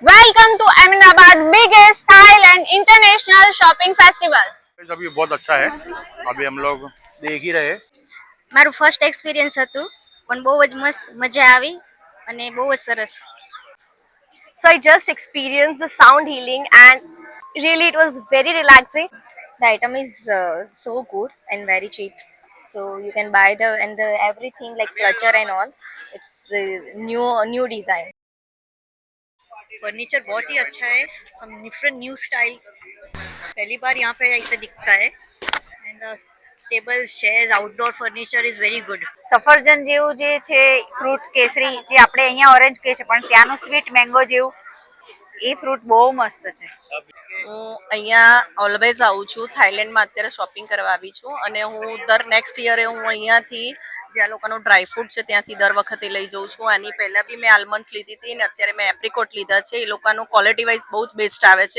Welcome to Ahmedabad biggest Thailand international shopping festival. अभी बहुत अच्छा है। अभी हम लोग देख ही रहे। મારું ફર્સ્ટ એક્સપિરિયન્સ હતું પણ બહુ જ મસ્ત મજા આવી અને બહુ જ સરસ. So I just experienced the sound healing and really it was very relaxing. The item is so good and very cheap. So you can buy the everything like clutcher and all. It's the new design. Furniture बहुत ही अच्छा है, some different new styles, पहली बार यहाँ पे ऐसे दिखता है and tables chairs outdoor furniture is very good. સફરજન જેવું જે છે ફ્રૂટ કેસરી જે આપણે અહીંયા ઓરેન્જ કહે છે પણ ત્યાંનું સ્વીટ મેંગો જેવું એ ફ્રૂટ બહુ મસ્ત છે. હું અહીંયા ઓલવેઝ આવું છું. થાઈલેન્ડમાં અત્યારે શોપિંગ કરવા આવી છું અને હું દર નેક્સ્ટ યરે હું અહીંયાથી જે આ લોકોનું ડ્રાયફ્રૂટ છે ત્યાંથી દર વખતે લઈ જાઉં છું. આની પહેલાં બી મેં આલમંડ્સ લીધી હતી અને અત્યારે મેં એપ્રિકોટ લીધા છે. એ લોકોનું ક્વોલિટી વાઇઝ બહુ જ બેસ્ટ આવે છે.